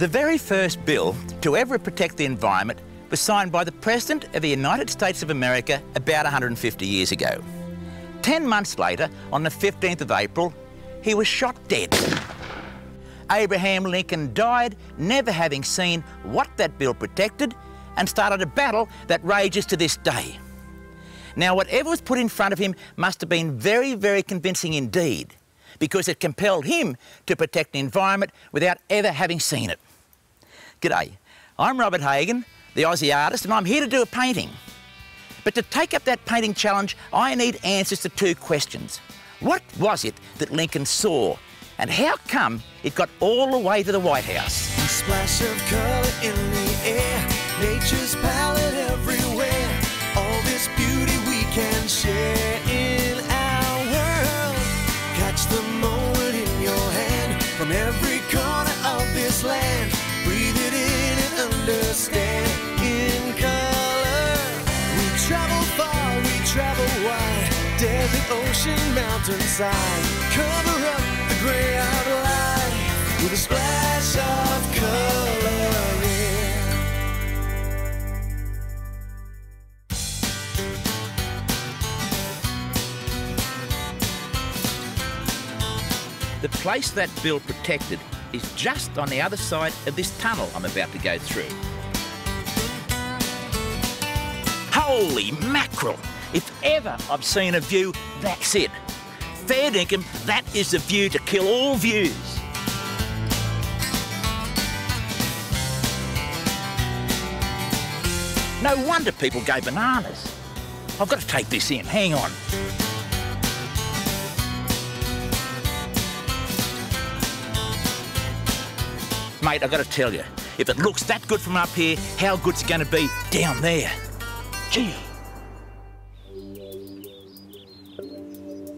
The very first bill to ever protect the environment was signed by the President of the United States of America about 150 years ago. 10 months later, on the 15th of April, he was shot dead. Abraham Lincoln died never having seen what that bill protected and started a battle that rages to this day. Now, whatever was put in front of him must have been very, very convincing indeed, because it compelled him to protect the environment without ever having seen it. G'day, I'm Robert Hagan, the Aussie artist, and I'm here to do a painting. But to take up that painting challenge, I need answers to two questions. What was it that Lincoln saw? And how come it got all the way to the White House? A splash of colour in the air, nature's palette everywhere. All this beauty we can share in our world. Catch the moment in your hand from every corner of this land. Breathe it in and understand in colour. We travel far, we travel wide. Desert, ocean, mountainside. Cover up the grey outline with a splash of colour, yeah. The place that bill protected is just on the other side of this tunnel I'm about to go through. Holy mackerel! If ever I've seen a view, that's it. Fair dinkum, that is the view to kill all views. No wonder people go bananas. I've got to take this in, hang on. Mate, I've got to tell you, if it looks that good from up here, how good's it going to be down there? Gee.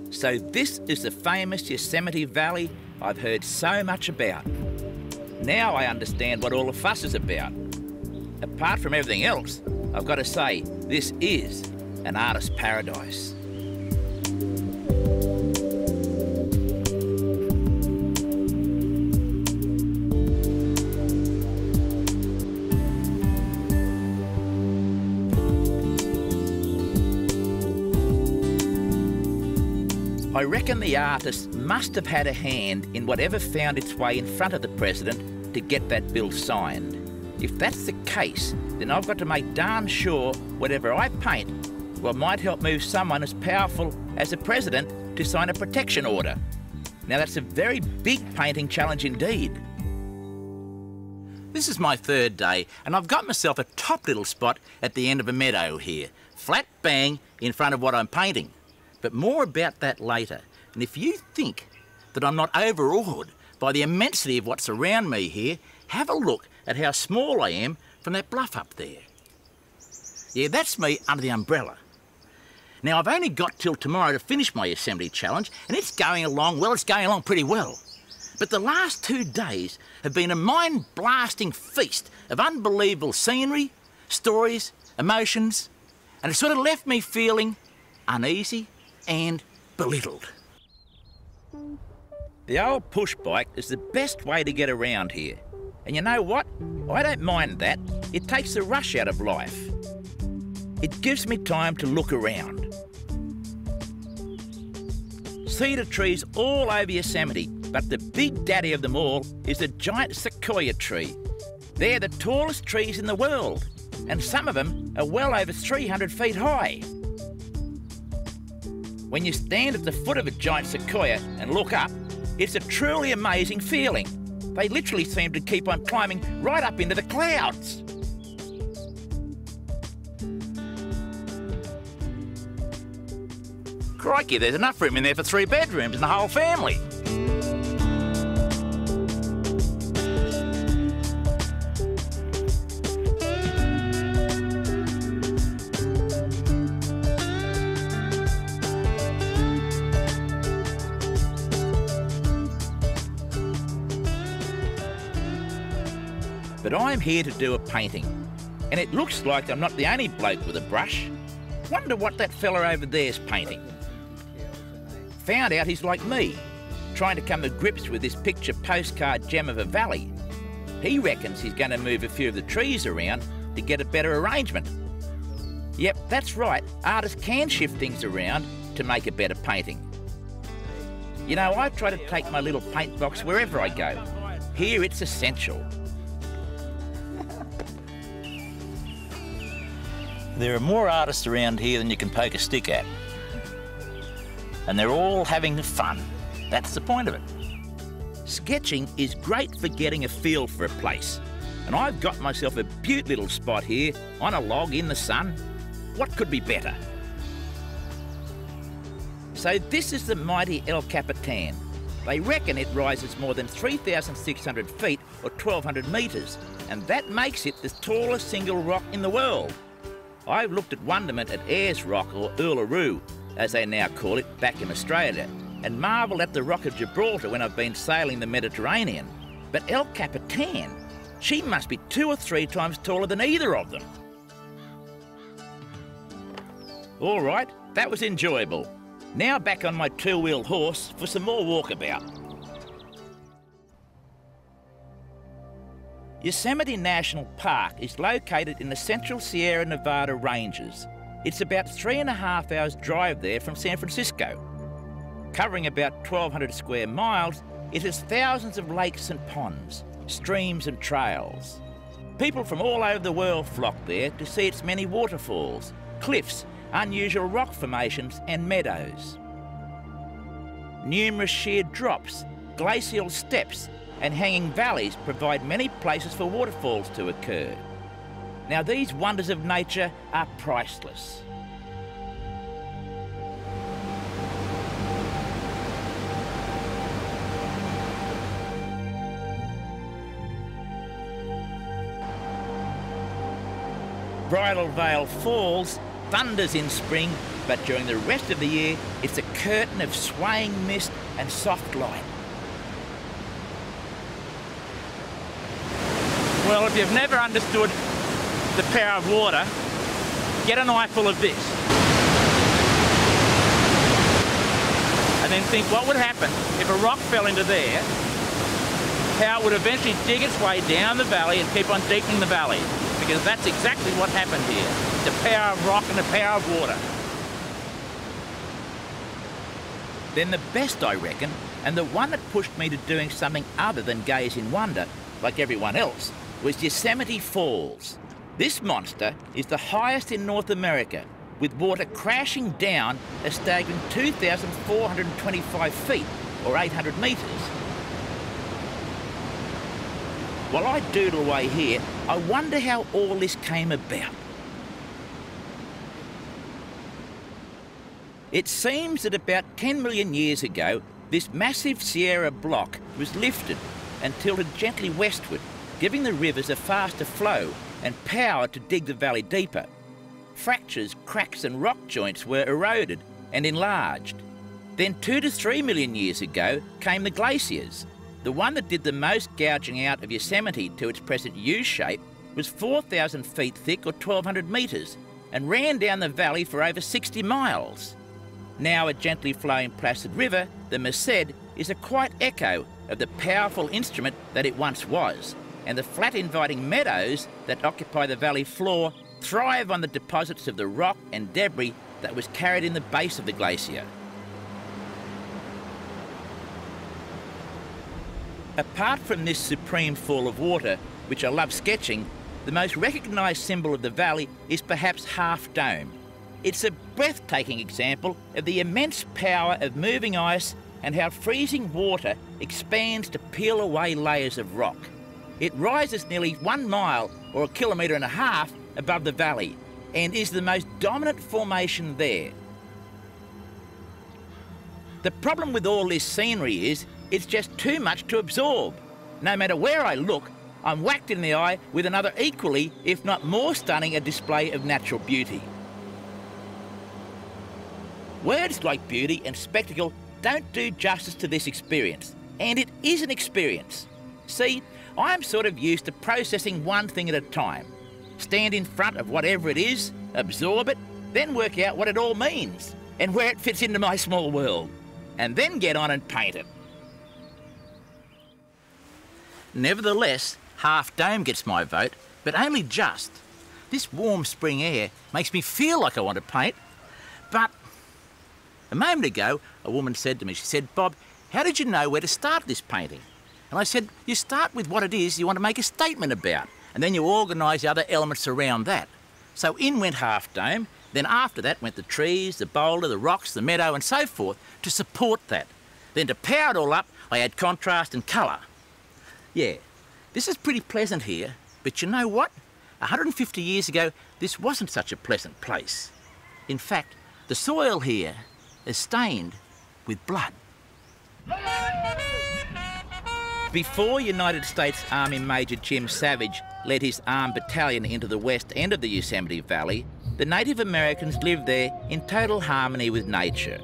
So this is the famous Yosemite Valley I've heard so much about. Now I understand what all the fuss is about. Apart from everything else, I've got to say, this is an artist's paradise. I reckon the artist must have had a hand in whatever found its way in front of the President to get that bill signed. If that's the case, then I've got to make darn sure whatever I paint, well, might help move someone as powerful as the President to sign a protection order. Now that's a very big painting challenge indeed. This is my third day, and I've got myself a top little spot at the end of a meadow here, flat bang in front of what I'm painting. But more about that later. And if you think that I'm not overawed by the immensity of what's around me here, have a look at how small I am from that bluff up there. Yeah, that's me under the umbrella. Now, I've only got till tomorrow to finish my Yosemite challenge, and it's going along, well, it's going along pretty well. But the last 2 days have been a mind-blasting feast of unbelievable scenery, stories, emotions, and it sort of left me feeling uneasy and belittled. The old push bike is the best way to get around here. And you know what? I don't mind that. It takes the rush out of life. It gives me time to look around. Cedar trees all over Yosemite, but the big daddy of them all is the giant sequoia tree. They're the tallest trees in the world, and some of them are well over 300 feet high. When you stand at the foot of a giant sequoia and look up, it's a truly amazing feeling. They literally seem to keep on climbing right up into the clouds. Crikey, there's enough room in there for 3 bedrooms and the whole family. But I'm here to do a painting, and it looks like I'm not the only bloke with a brush. Wonder what that fella over there's painting. Found out he's like me, trying to come to grips with this picture postcard gem of a valley. He reckons he's going to move a few of the trees around to get a better arrangement. Yep, that's right, artists can shift things around to make a better painting. You know, I try to take my little paint box wherever I go. Here it's essential. There are more artists around here than you can poke a stick at. And they're all having fun. That's the point of it. Sketching is great for getting a feel for a place. And I've got myself a beaut little spot here on a log in the sun. What could be better? So this is the mighty El Capitan. They reckon it rises more than 3,600 feet or 1,200 metres, and that makes it the tallest single rock in the world. I've looked at wonderment at Ayers Rock, or Uluru, as they now call it, back in Australia, and marvelled at the Rock of Gibraltar when I've been sailing the Mediterranean. But El Capitan, she must be 2 or 3 times taller than either of them. All right, that was enjoyable. Now back on my 2-wheel horse for some more walkabout. Yosemite National Park is located in the central Sierra Nevada ranges. It's about 3.5 hours drive there from San Francisco. Covering about 1,200 square miles, it has thousands of lakes and ponds, streams and trails. People from all over the world flock there to see its many waterfalls, cliffs, unusual rock formations and meadows. Numerous sheer drops, glacial steps and hanging valleys provide many places for waterfalls to occur. Now these wonders of nature are priceless. Bridal Veil Falls thunders in spring, but during the rest of the year, it's a curtain of swaying mist and soft light. Well, if you've never understood the power of water, get an eyeful of this. And then think what would happen if a rock fell into there, how it would eventually dig its way down the valley and keep on deepening the valley. Because that's exactly what happened here. The power of rock and the power of water. Then the best, I reckon, and the one that pushed me to doing something other than gaze in wonder, like everyone else, was Yosemite Falls. This monster is the highest in North America, with water crashing down a staggering 2,425 feet, or 800 metres. While I doodle away here, I wonder how all this came about. It seems that about 10 million years ago, this massive Sierra block was lifted and tilted gently westward, giving the rivers a faster flow and power to dig the valley deeper. Fractures, cracks and rock joints were eroded and enlarged. Then 2 to 3 million years ago came the glaciers. The one that did the most gouging out of Yosemite to its present U-shape was 4,000 feet thick or 1,200 metres and ran down the valley for over 60 miles. Now a gently flowing placid river, the Merced is a quiet echo of the powerful instrument that it once was, and the flat inviting meadows that occupy the valley floor thrive on the deposits of the rock and debris that was carried in the base of the glacier. Apart from this supreme fall of water, which I love sketching, the most recognised symbol of the valley is perhaps Half Dome. It's a breathtaking example of the immense power of moving ice and how freezing water expands to peel away layers of rock. It rises nearly 1 mile or 1.5 kilometres above the valley and is the most dominant formation there. The problem with all this scenery is it's just too much to absorb. No matter where I look, I'm whacked in the eye with another equally, if not more stunning, a display of natural beauty. Words like beauty and spectacle don't do justice to this experience, and it is an experience. See, I'm sort of used to processing one thing at a time. Stand in front of whatever it is, absorb it, then work out what it all means and where it fits into my small world, and then get on and paint it. Nevertheless, Half Dome gets my vote, but only just. This warm spring air makes me feel like I want to paint. But a moment ago, a woman said to me, she said, "Bob, how did you know where to start this painting?" And I said, "You start with what it is you want to make a statement about, and then you organise the other elements around that." So in went Half Dome, then after that went the trees, the boulder, the rocks, the meadow and so forth to support that. Then to power it all up, I add contrast and colour. Yeah, this is pretty pleasant here, but you know what? 150 years ago, this wasn't such a pleasant place. In fact, the soil here is stained with blood. Before United States Army Major Jim Savage led his armed battalion into the west end of the Yosemite Valley, the Native Americans lived there in total harmony with nature.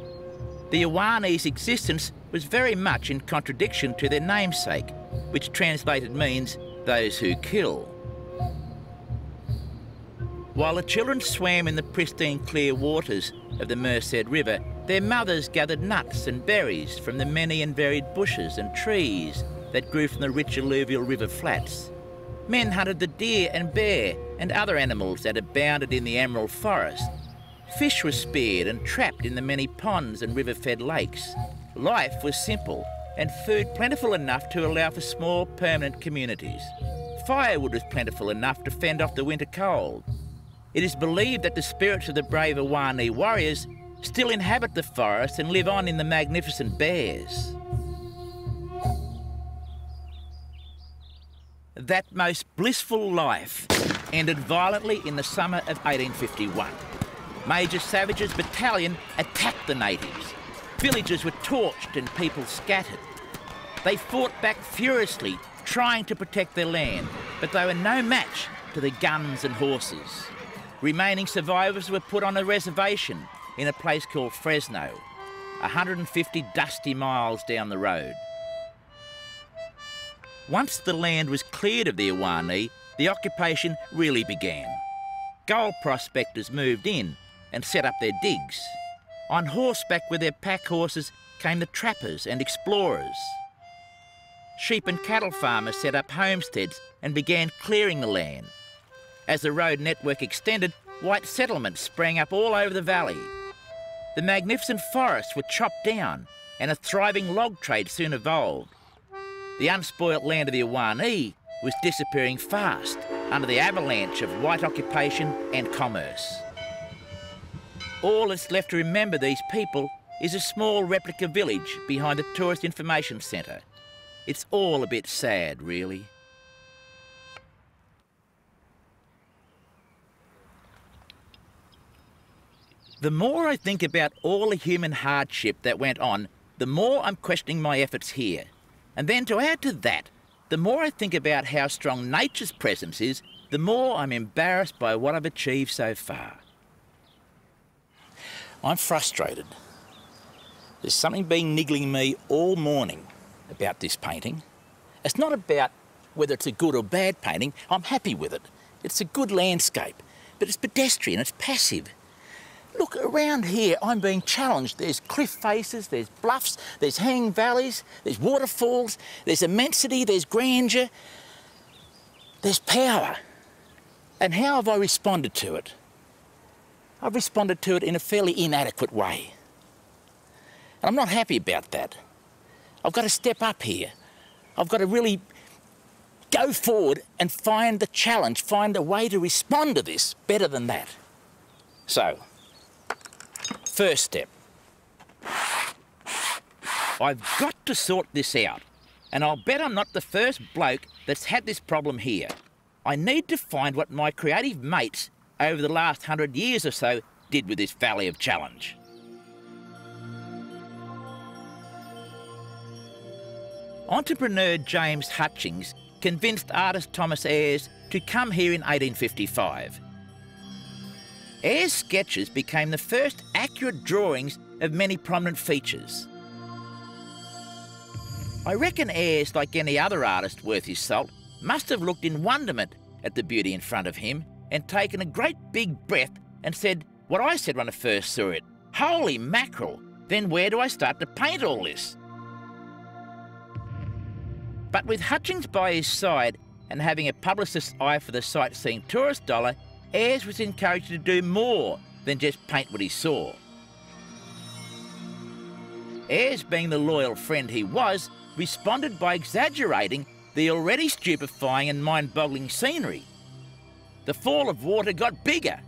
The Awanee's existence was very much in contradiction to their namesake, which translated means those who kill. While the children swam in the pristine clear waters of the Merced River, their mothers gathered nuts and berries from the many and varied bushes and trees that grew from the rich alluvial river flats. Men hunted the deer and bear and other animals that abounded in the emerald forest. Fish were speared and trapped in the many ponds and river-fed lakes. Life was simple and food plentiful enough to allow for small permanent communities. Firewood was plentiful enough to fend off the winter cold. It is believed that the spirits of the brave Awanee warriors still inhabit the forest and live on in the magnificent bears. That most blissful life ended violently in the summer of 1851. Major Savage's battalion attacked the natives. Villages were torched and people scattered. They fought back furiously, trying to protect their land, but they were no match to the guns and horses. Remaining survivors were put on a reservation in a place called Fresno, 150 dusty miles down the road. Once the land was cleared of the Awanee, the occupation really began. Gold prospectors moved in and set up their digs. On horseback with their pack horses came the trappers and explorers. Sheep and cattle farmers set up homesteads and began clearing the land. As the road network extended, white settlements sprang up all over the valley. The magnificent forests were chopped down and a thriving log trade soon evolved. The unspoilt land of the Awanee was disappearing fast under the avalanche of white occupation and commerce. All that's left to remember these people is a small replica village behind the Tourist Information Centre. It's all a bit sad, really. The more I think about all the human hardship that went on, the more I'm questioning my efforts here. And then to add to that, the more I think about how strong nature's presence is, the more I'm embarrassed by what I've achieved so far. I'm frustrated. There's something been niggling me all morning about this painting. It's not about whether it's a good or bad painting. I'm happy with it. It's a good landscape, but it's pedestrian, it's passive. Look, around here I'm being challenged. There's cliff faces, there's bluffs, there's hanging valleys, there's waterfalls, there's immensity, there's grandeur, there's power. And how have I responded to it? I've responded to it in a fairly inadequate way. And I'm not happy about that. I've got to step up here. I've got to really go forward and find the challenge, find a way to respond to this better than that. So, first step. I've got to sort this out, and I'll bet I'm not the first bloke that's had this problem here. I need to find what my creative mates over the last 100 years or so did with this Valley of Challenge. Entrepreneur James Hutchings convinced artist Thomas Ayres to come here in 1855. Ayres' sketches became the first accurate drawings of many prominent features. I reckon Ayres, like any other artist worth his salt, must have looked in wonderment at the beauty in front of him and taken a great big breath and said what I said when I first saw it: "Holy mackerel, then where do I start to paint all this?" But with Hutchings by his side, and having a publicist's eye for the sightseeing tourist dollar, Ayres was encouraged to do more than just paint what he saw. Ayres, being the loyal friend he was, responded by exaggerating the already stupefying and mind-boggling scenery. The fall of water got bigger,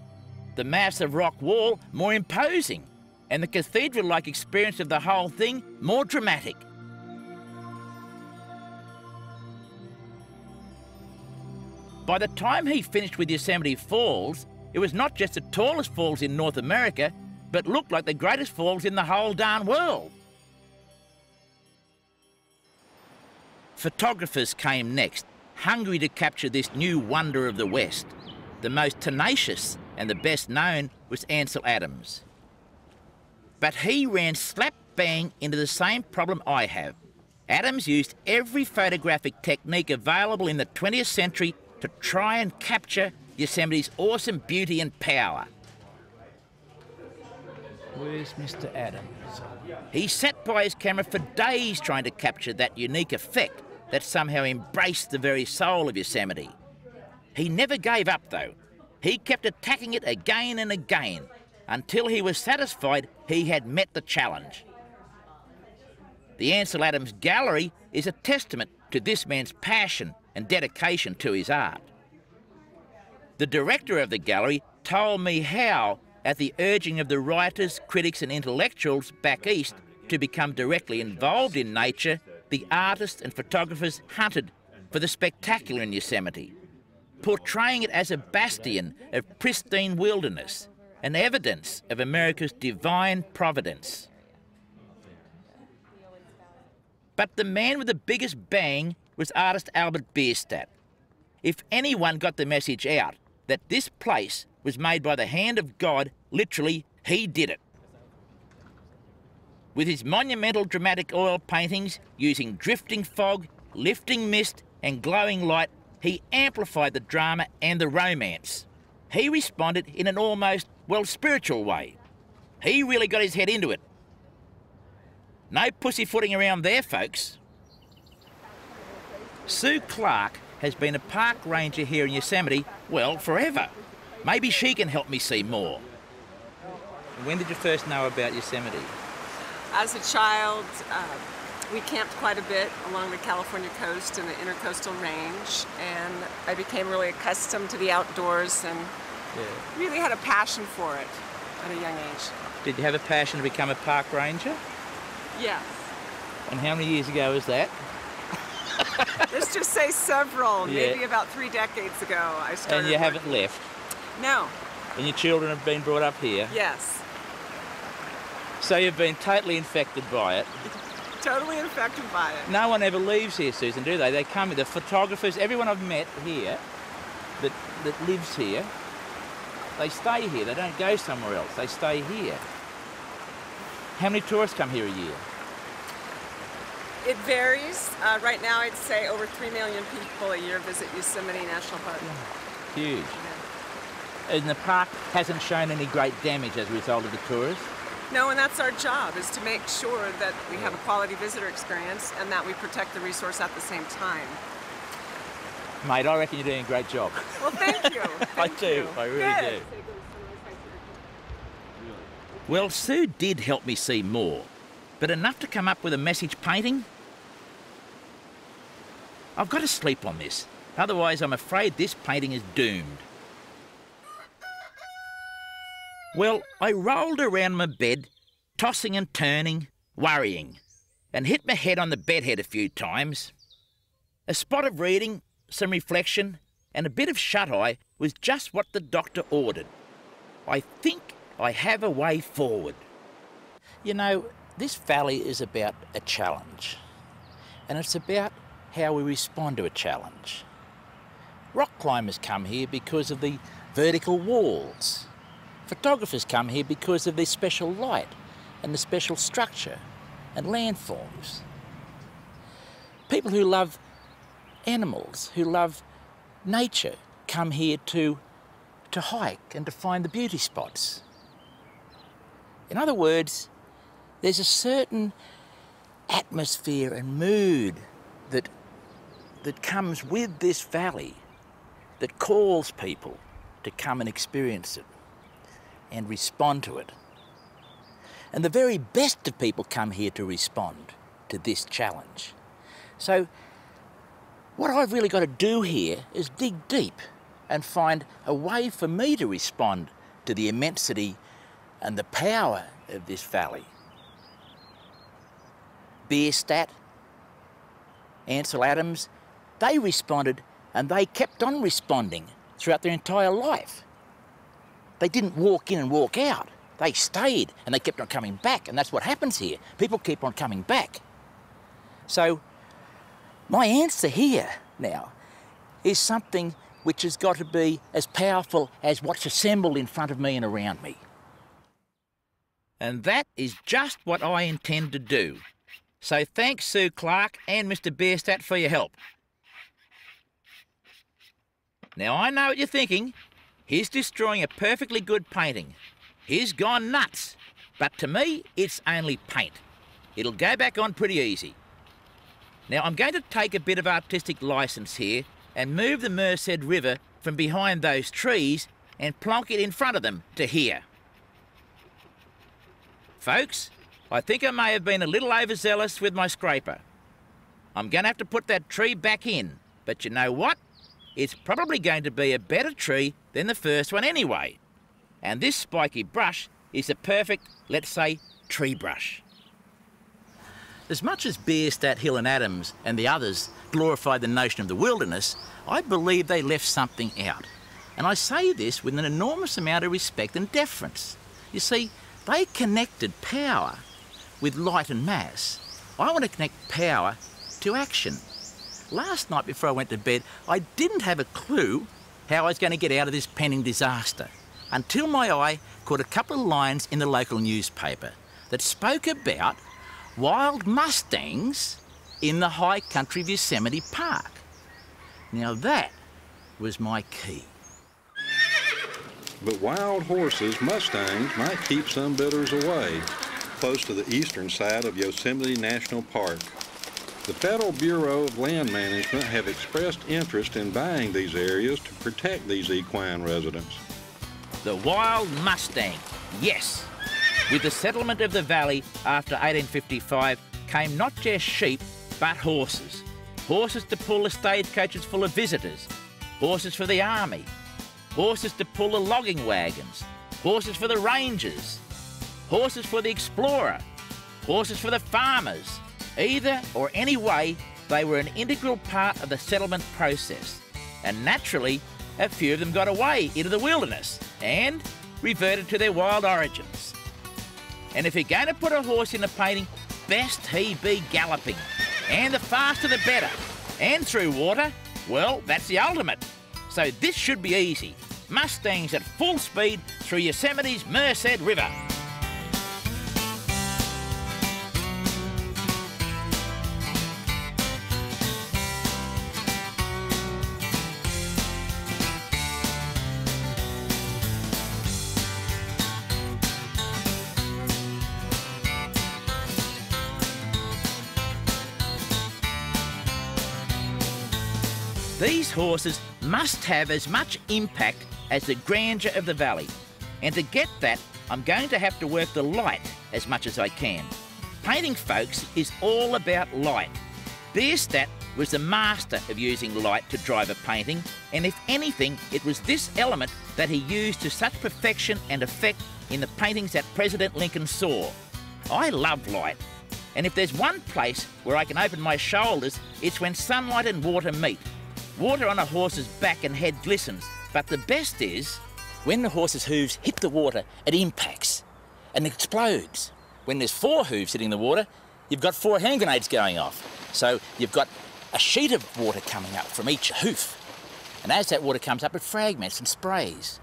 the massive rock wall more imposing, and the cathedral-like experience of the whole thing more dramatic. By the time he finished with Yosemite Falls, it was not just the tallest falls in North America, but looked like the greatest falls in the whole darn world. Photographers came next, hungry to capture this new wonder of the West. The most tenacious and the best known was Ansel Adams. But he ran slap bang into the same problem I have. Adams used every photographic technique available in the 20th century to try and capture Yosemite's awesome beauty and power. Where's Mr. Adams? He sat by his camera for days trying to capture that unique effect that somehow embraced the very soul of Yosemite. He never gave up though. He kept attacking it again and again until he was satisfied he had met the challenge. The Ansel Adams Gallery is a testament to this man's passion and dedication to his art. The director of the gallery told me how, at the urging of the writers, critics and intellectuals back east to become directly involved in nature, the artists and photographers hunted for the spectacular in Yosemite, portraying it as a bastion of pristine wilderness, an evidence of America's divine providence. But the man with the biggest bang was artist Albert Bierstadt. If anyone got the message out that this place was made by the hand of God, literally, he did it. With his monumental dramatic oil paintings using drifting fog, lifting mist and glowing light, he amplified the drama and the romance. He responded in an almost, well, spiritual way. He really got his head into it. No pussyfooting around there, folks. Sue Clark has been a park ranger here in Yosemite, well, forever. Maybe she can help me see more. When did you first know about Yosemite? As a child, we camped quite a bit along the California coast in the intercoastal range, and I became really accustomed to the outdoors and really had a passion for it at a young age. Did you have a passion to become a park ranger? Yes. And how many years ago was that? Let's just say several, maybe about 3 decades ago I started. And you haven't left? No. And your children have been brought up here? Yes. So you've been totally infected by it? Totally infected by it. No one ever leaves here, Susan, do they? They come here. The photographers, everyone I've met here that lives here, they stay here. They don't go somewhere else. They stay here. How many tourists come here a year? It varies. Right now I'd say over 3 million people a year visit Yosemite National Park. Yeah. Huge. Yeah. And the park hasn't shown any great damage as a result of the tourists? No, and that's our job, is to make sure that we have a quality visitor experience and that we protect the resource at the same time. Mate, I reckon you're doing a great job. Well, thank you. I do. I really do. Well, Sue did help me see more, but enough to come up with a message painting? I've got to sleep on this, otherwise I'm afraid this painting is doomed. Well, I rolled around my bed, tossing and turning, worrying, and hit my head on the bedhead a few times. A spot of reading, some reflection, and a bit of shut-eye was just what the doctor ordered. I think I have a way forward. You know, this valley is about a challenge, and it's about how we respond to a challenge. Rock climbers come here because of the vertical walls. Photographers come here because of the special light and the special structure and landforms. People who love animals, who love nature, come here to hike and to find the beauty spots. In other words, there's a certain atmosphere and mood that that comes with this valley that calls people to come and experience it and respond to it. And the very best of people come here to respond to this challenge. So what I've really got to do here is dig deep and find a way for me to respond to the immensity and the power of this valley. Bierstadt, Ansel Adams, they responded and they kept on responding throughout their entire life. They didn't walk in and walk out. They stayed and they kept on coming back, and that's what happens here. People keep on coming back. So my answer here now is something which has got to be as powerful as what's assembled in front of me and around me. And that is just what I intend to do. So thanks, Sue Clark and Mr. Bierstadt, for your help. Now, I know what you're thinking. He's destroying a perfectly good painting. He's gone nuts. But to me, it's only paint. It'll go back on pretty easy. Now, I'm going to take a bit of artistic licence here and move the Merced River from behind those trees and plonk it in front of them to here. Folks, I think I may have been a little overzealous with my scraper. I'm going to have to put that tree back in, but you know what? It's probably going to be a better tree than the first one anyway. And this spiky brush is the perfect, let's say, tree brush. As much as Bierstadt, Hill and Adams and the others glorified the notion of the wilderness, I believe they left something out. And I say this with an enormous amount of respect and deference. You see, they connected power with light and mass. I want to connect power to action. Last night before I went to bed, I didn't have a clue how I was going to get out of this pending disaster until my eye caught a couple of lines in the local newspaper that spoke about wild mustangs in the high country of Yosemite Park. Now that was my key. But wild horses, mustangs, might keep some bidders away, close to the eastern side of Yosemite National Park. The Federal Bureau of Land Management have expressed interest in buying these areas to protect these equine residents. The wild mustang, yes. With the settlement of the valley after 1855 came not just sheep, but horses. Horses to pull the stagecoaches full of visitors, horses for the army, horses to pull the logging wagons, horses for the rangers, horses for the explorer, horses for the farmers. Either or any way, they were an integral part of the settlement process. And naturally, a few of them got away into the wilderness and reverted to their wild origins. And if you're going to put a horse in a painting, best he be galloping. And the faster the better. And through water, well, that's the ultimate. So this should be easy. Mustangs at full speed through Yosemite's Merced River. These horses must have as much impact as the grandeur of the valley. And to get that, I'm going to have to work the light as much as I can. Painting, folks, is all about light. Bierstadt was the master of using light to drive a painting, and if anything, it was this element that he used to such perfection and effect in the paintings that President Lincoln saw. I love light, and if there's one place where I can open my shoulders, it's when sunlight and water meet. Water on a horse's back and head glistens, but the best is when the horse's hooves hit the water, it impacts and explodes. When there's 4 hooves hitting the water, you've got 4 hand grenades going off. So you've got a sheet of water coming up from each hoof. And as that water comes up, it fragments and sprays.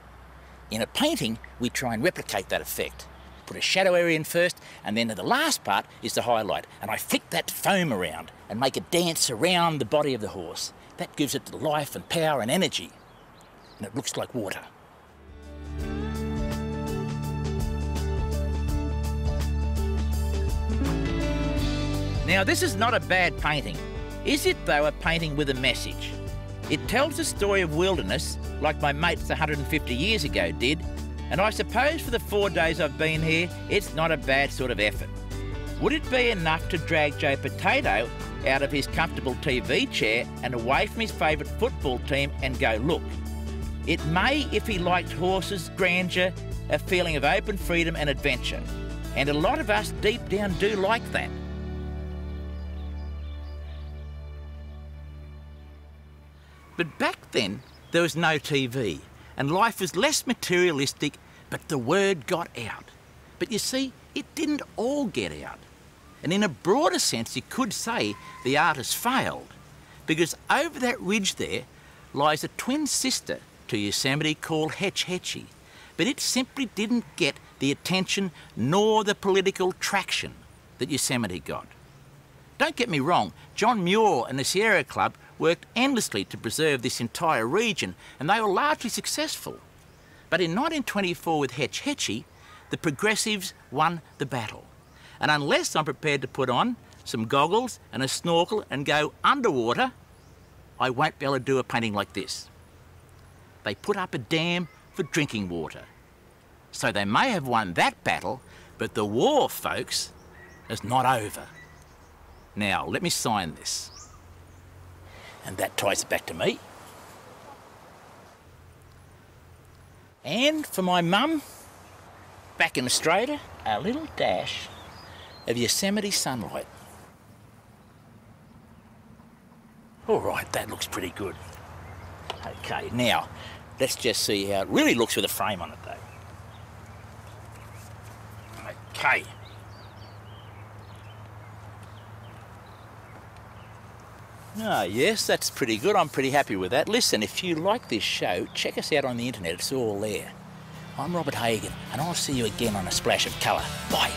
In a painting, we try and replicate that effect. Put a shadow area in first, and then the last part is the highlight. And I flick that foam around and make it dance around the body of the horse. That gives it the life and power and energy. And it looks like water. Now, this is not a bad painting. Is it, though, a painting with a message? It tells the story of wilderness like my mates 150 years ago did, and I suppose for the 4 days I've been here, it's not a bad sort of effort. Would it be enough to drag Joe Potato out of his comfortable TV chair and away from his favourite football team and go, look, it may, if he liked horses, grandeur, a feeling of open freedom and adventure. And a lot of us deep down do like that. But back then, there was no TV, and life was less materialistic, but the word got out. But you see, it didn't all get out. And in a broader sense, you could say the artist failed, because over that ridge there lies a twin sister to Yosemite called Hetch Hetchy, but it simply didn't get the attention nor the political traction that Yosemite got. Don't get me wrong, John Muir and the Sierra Club worked endlessly to preserve this entire region, and they were largely successful. But in 1924 with Hetch Hetchy, the progressives won the battle. And unless I'm prepared to put on some goggles and a snorkel and go underwater, I won't be able to do a painting like this. They put up a dam for drinking water. So they may have won that battle, but the war, folks, is not over. Now, let me sign this. And that ties it back to me. And for my mum, back in Australia, a little dash of Yosemite sunlight. All right, that looks pretty good. Okay, now, let's just see how it really looks with a frame on it, though. Okay. Ah, yes, that's pretty good. I'm pretty happy with that. Listen, if you like this show, check us out on the internet. It's all there. I'm Robert Hagan, and I'll see you again on A Splash of Colour. Bye.